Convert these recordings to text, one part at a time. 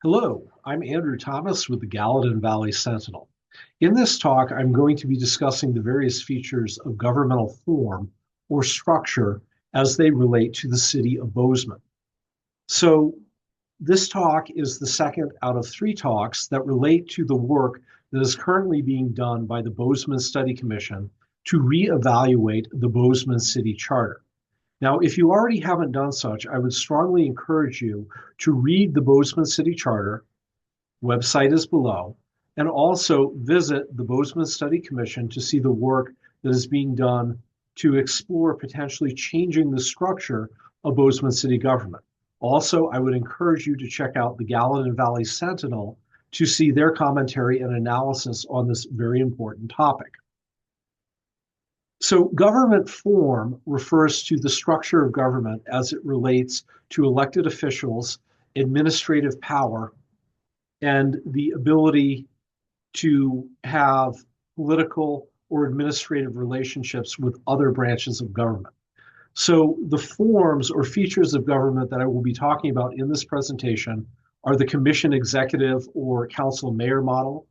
Hello, I'm Andrew Thomas with the Gallatin Valley Sentinel. In this talk, I'm going to be discussing the various features of governmental form or structure as they relate to the city of Bozeman. So, this talk is the second out of three talks that relate to the work that is currently being done by the Bozeman Study Commission to reevaluate the Bozeman City Charter. Now, if you already haven't done such, I would strongly encourage you to read the Bozeman City Charter. Website is below, and also visit the Bozeman Study Commission to see the work that is being done to explore potentially changing the structure of Bozeman city government. Also, I would encourage you to check out the Gallatin Valley Sentinel to see their commentary and analysis on this very important topic. So, government form refers to the structure of government as it relates to elected officials, administrative power, and the ability to have political or administrative relationships with other branches of government. So the forms or features of government that I will be talking about in this presentation are the commission executive or council mayor model,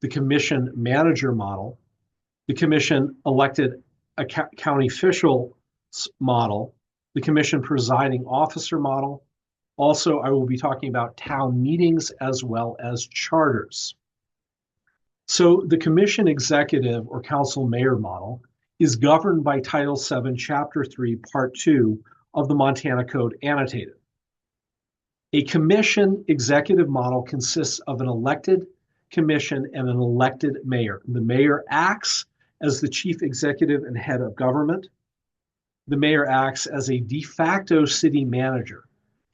the commission manager model, the commission elected county official model, the commission presiding officer model. Also, I will be talking about town meetings as well as charters. So the commission executive or council mayor model is governed by Title VII, Chapter 3, Part 2 of the Montana Code Annotated. A commission executive model consists of an elected commission and an elected mayor. The mayor acts as the chief executive and head of government. The mayor acts as a de facto city manager.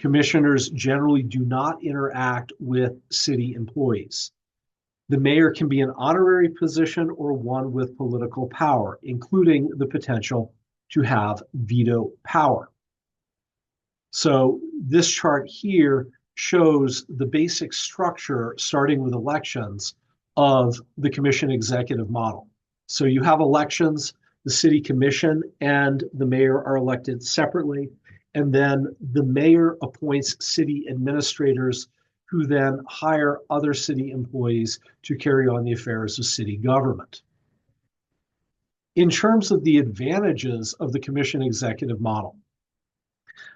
Commissioners generally do not interact with city employees. The mayor can be an honorary position or one with political power, including the potential to have veto power. So this chart here shows the basic structure, starting with elections, of the commission executive model. So you have elections, the city commission and the mayor are elected separately, and then the mayor appoints city administrators who then hire other city employees to carry on the affairs of city government. In terms of the advantages of the commission executive model,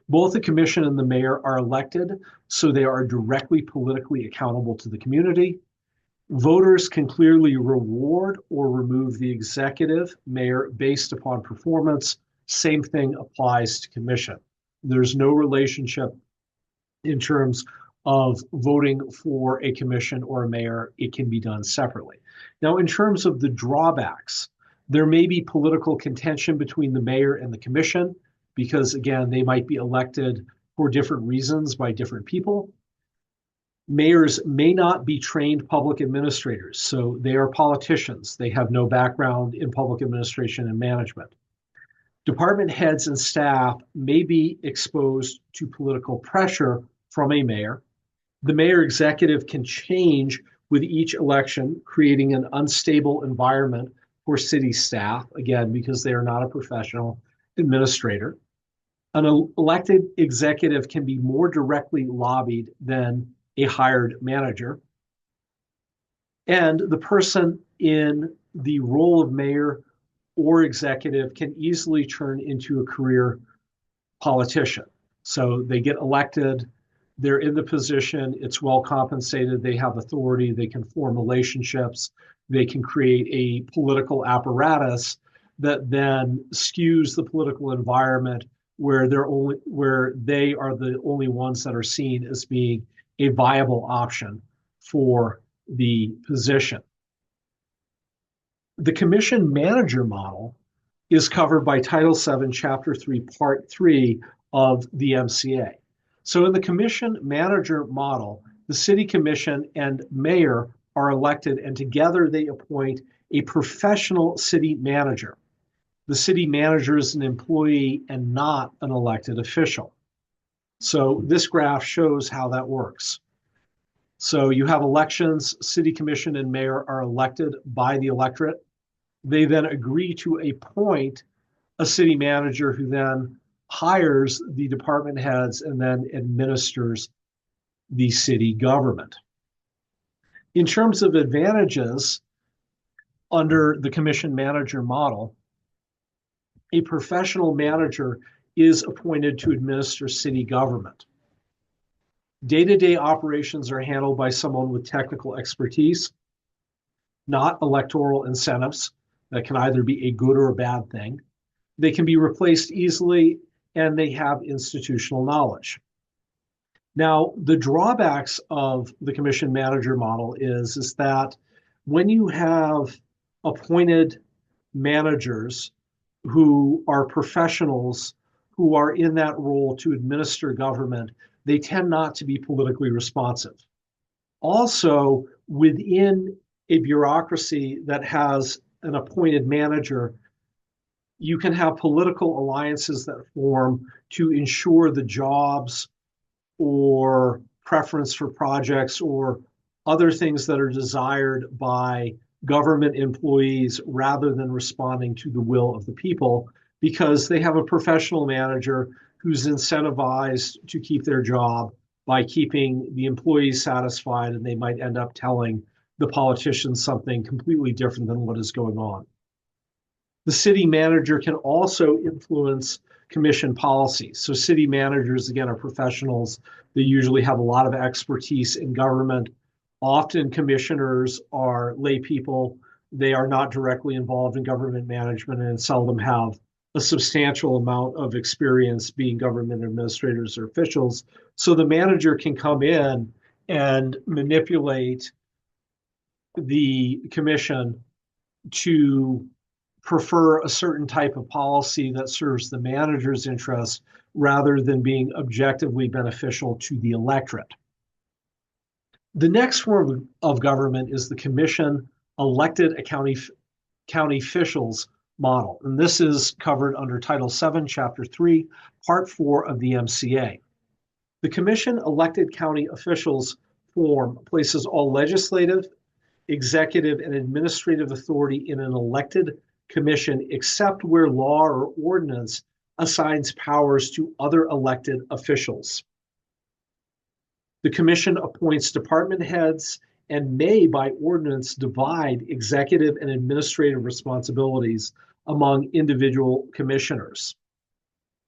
both the commission and the mayor are elected, so they are directly politically accountable to the community. Voters can clearly reward or remove the executive mayor based upon performance. Same thing applies to commission. There's no relationship in terms of voting for a commission or a mayor. It can be done separately. Now, in terms of the drawbacks, there may be political contention between the mayor and the commission because, again, they might be elected for different reasons by different people. Mayors may not be trained public administrators, so they are politicians. They have no background in public administration and management. Department heads and staff may be exposed to political pressure from a mayor. The mayor executive can change with each election, creating an unstable environment for city staff, again, because they are not a professional administrator. An elected executive can be more directly lobbied than a hired manager. And the person in the role of mayor or executive can easily turn into a career politician. So they get elected, they're in the position, it's well compensated, they have authority, they can form relationships, they can create a political apparatus that then skews the political environment where they are the only ones that are seen as being a viable option for the position. The commission manager model is covered by Title VII, Chapter 3, Part 3 of the MCA. So in the commission manager model, the city commission and mayor are elected, and together they appoint a professional city manager. The city manager is an employee and not an elected official. So this graph shows how that works. So you have elections, city commission and mayor are elected by the electorate. They then agree to appoint a city manager who then hires the department heads and then administers the city government. In terms of advantages, under the commission manager model, a professional manager is appointed to administer city government. Day-to-day operations are handled by someone with technical expertise, not electoral incentives that can either be a good or a bad thing. They can be replaced easily, and they have institutional knowledge. Now, the drawbacks of the commission manager model is that when you have appointed managers who are professionals who are in that role to administer government, they tend not to be politically responsive. Also, within a bureaucracy that has an appointed manager, you can have political alliances that form to ensure the jobs or preference for projects or other things that are desired by government employees rather than responding to the will of the people, because they have a professional manager who's incentivized to keep their job by keeping the employees satisfied, and they might end up telling the politicians something completely different than what is going on. The city manager can also influence commission policies. So city managers, again, are professionals. They usually have a lot of expertise in government. Often commissioners are lay people. They are not directly involved in government management and seldom have a substantial amount of experience being government administrators or officials. So the manager can come in and manipulate the commission to prefer a certain type of policy that serves the manager's interests rather than being objectively beneficial to the electorate. The next form of government is the commission elected county officials model. And this is covered under Title VII, Chapter 3, Part 4 of the MCA. The commission elected county officials form places all legislative, executive, and administrative authority in an elected commission, except where law or ordinance assigns powers to other elected officials. The commission appoints department heads and may, by ordinance, divide executive and administrative responsibilities among individual commissioners.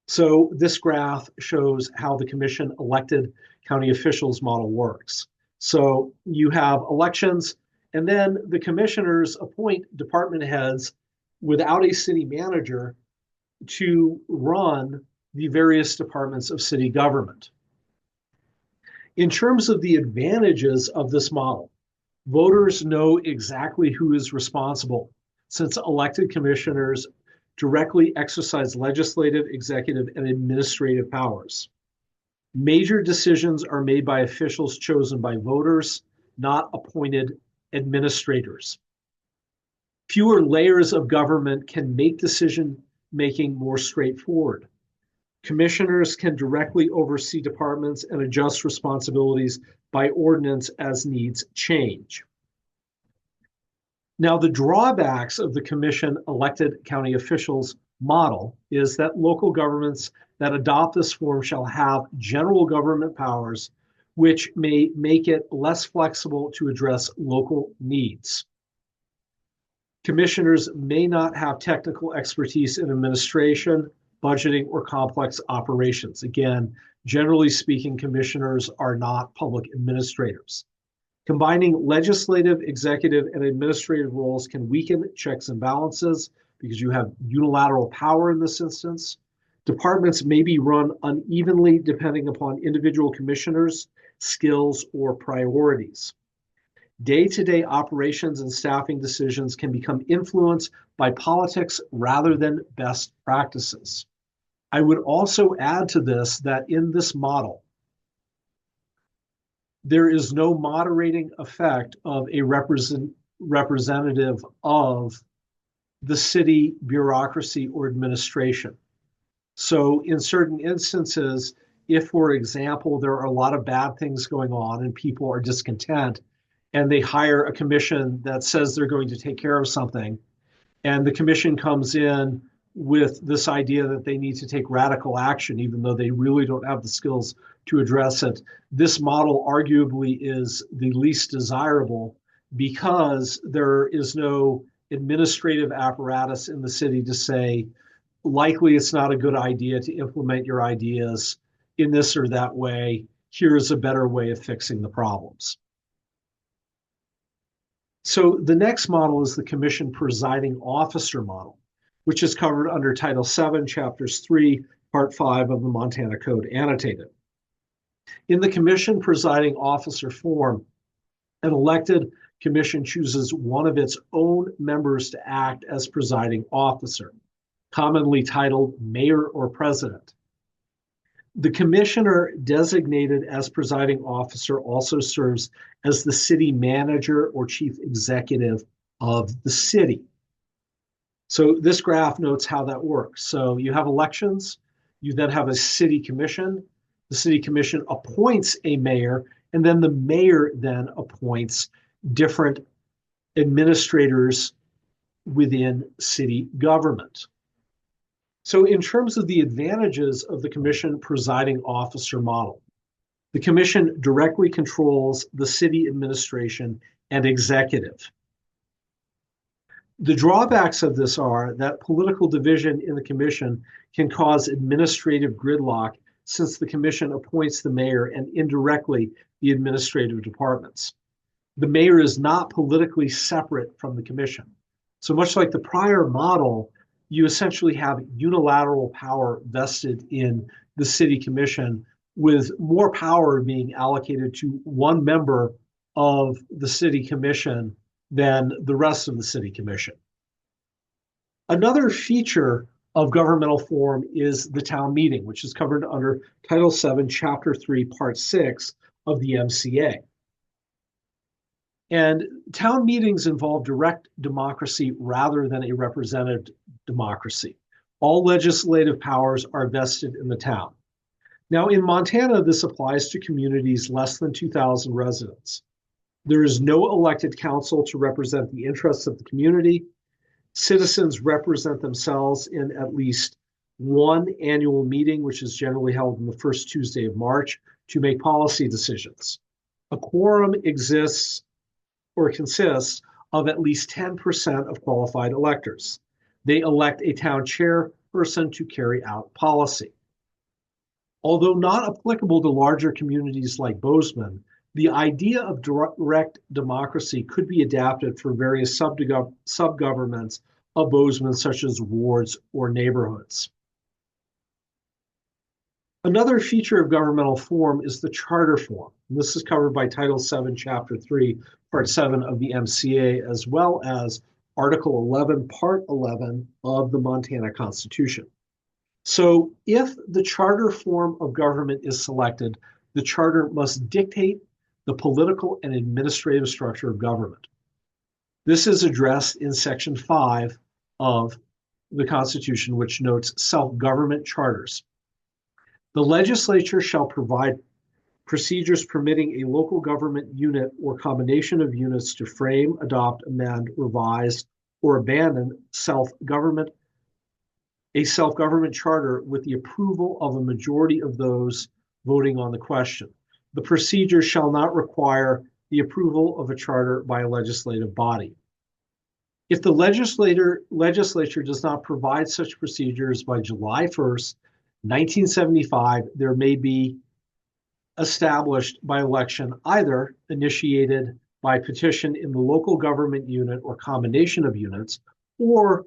So this graph shows how the commission elected county officials model works. So you have elections, and then the commissioners appoint department heads without a city manager to run the various departments of city government. In terms of the advantages of this model, voters know exactly who is responsible, since elected commissioners directly exercise legislative, executive, and administrative powers. Major decisions are made by officials chosen by voters, not appointed administrators. Fewer layers of government can make decision-making more straightforward. Commissioners can directly oversee departments and adjust responsibilities by ordinance as needs change. Now, the drawbacks of the commission elected county officials model is that local governments that adopt this form shall have general government powers, which may make it less flexible to address local needs. Commissioners may not have technical expertise in administration, budgeting, or complex operations. Again, generally speaking, commissioners are not public administrators. Combining legislative, executive, and administrative roles can weaken checks and balances because you have unilateral power in this instance. Departments may be run unevenly depending upon individual commissioners' skills or priorities. Day-to-day operations and staffing decisions can become influenced by politics rather than best practices. I would also add to this that in this model, there is no moderating effect of a representative of the city bureaucracy or administration. So in certain instances, if, for example, there are a lot of bad things going on and people are discontent, and they hire a commission that says they're going to take care of something, and the commission comes in with this idea that they need to take radical action, even though they really don't have the skills to address it. This model arguably is the least desirable because there is no administrative apparatus in the city to say, likely it's not a good idea to implement your ideas in this or that way. Here's a better way of fixing the problems. So the next model is the commission presiding officer model, which is covered under Title VII, Chapters 3, Part 5 of the Montana Code annotated. In the commission presiding officer form, an elected commission chooses one of its own members to act as presiding officer, commonly titled mayor or president. The commissioner designated as presiding officer also serves as the city manager or chief executive of the city. So this graph notes how that works. So you have elections, you then have a city commission. The city commission appoints a mayor, and then the mayor then appoints different administrators within city government. So in terms of the advantages of the commission presiding officer model, the commission directly controls the city administration and executive. The drawbacks of this are that political division in the commission can cause administrative gridlock since the commission appoints the mayor and indirectly the administrative departments. The mayor is not politically separate from the commission. So much like the prior model, you essentially have unilateral power vested in the city commission, with more power being allocated to one member of the city commission than the rest of the city commission. Another feature of governmental form is the town meeting, which is covered under Title VII, Chapter 3, Part 6 of the MCA. And town meetings involve direct democracy rather than a representative democracy. All legislative powers are vested in the town. Now, in Montana, this applies to communities less than 2,000 residents. There is no elected council to represent the interests of the community. Citizens represent themselves in at least one annual meeting, which is generally held on the first Tuesday of March, to make policy decisions. A quorum exists or consists of at least 10% of qualified electors. They elect a town chairperson to carry out policy. Although not applicable to larger communities like Bozeman, the idea of direct democracy could be adapted for various sub-governments of Bozeman, such as wards or neighborhoods. Another feature of governmental form is the charter form. And this is covered by Title VII, Chapter 3, Part 7 of the MCA, as well as Article 11, Part 11 of the Montana Constitution. So if the charter form of government is selected, the charter must dictate the political and administrative structure of government. This is addressed in Section 5 of the Constitution, which notes self-government charters. The legislature shall provide procedures permitting a local government unit or combination of units to frame, adopt, amend, revise, or abandon a self-government charter with the approval of a majority of those voting on the question. The procedure shall not require the approval of a charter by a legislative body. If the legislature does not provide such procedures by July 1st, 1975, there may be established by election, either initiated by petition in the local government unit or combination of units, or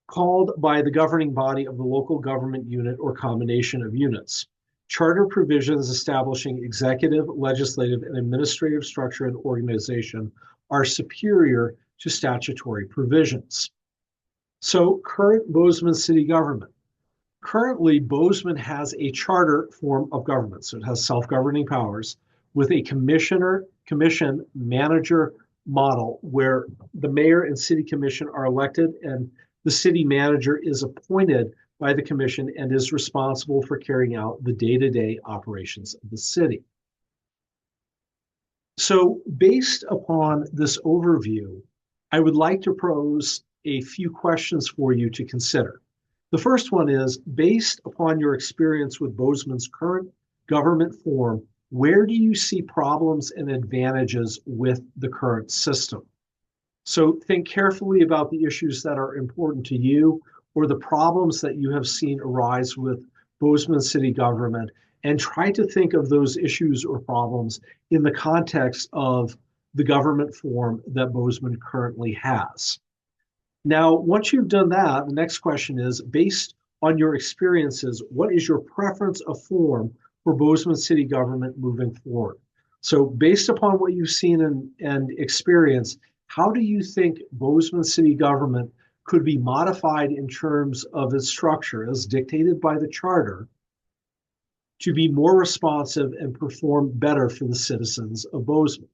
called by the governing body of the local government unit or combination of units. Charter provisions establishing executive, legislative, and administrative structure and organization are superior to statutory provisions. So, current Bozeman city government. Currently, Bozeman has a charter form of government, so it has self-governing powers with a commission manager model where the mayor and city commission are elected and the city manager is appointed by the commission and is responsible for carrying out the day-to-day operations of the city. So based upon this overview, I would like to pose a few questions for you to consider. The first one is, based upon your experience with Bozeman's current government form, where do you see problems and advantages with the current system? So think carefully about the issues that are important to you or the problems that you have seen arise with Bozeman city government, and try to think of those issues or problems in the context of the government form that Bozeman currently has. Now, once you've done that, the next question is, based on your experiences, what is your preference of form for Bozeman city government moving forward? So based upon what you've seen and experienced, how do you think Bozeman city government could be modified in terms of its structure as dictated by the charter to be more responsive and perform better for the citizens of Bozeman?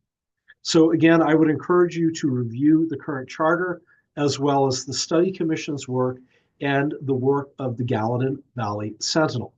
So again, I would encourage you to review the current charter as well as the study commission's work and the work of the Gallatin Valley Sentinel.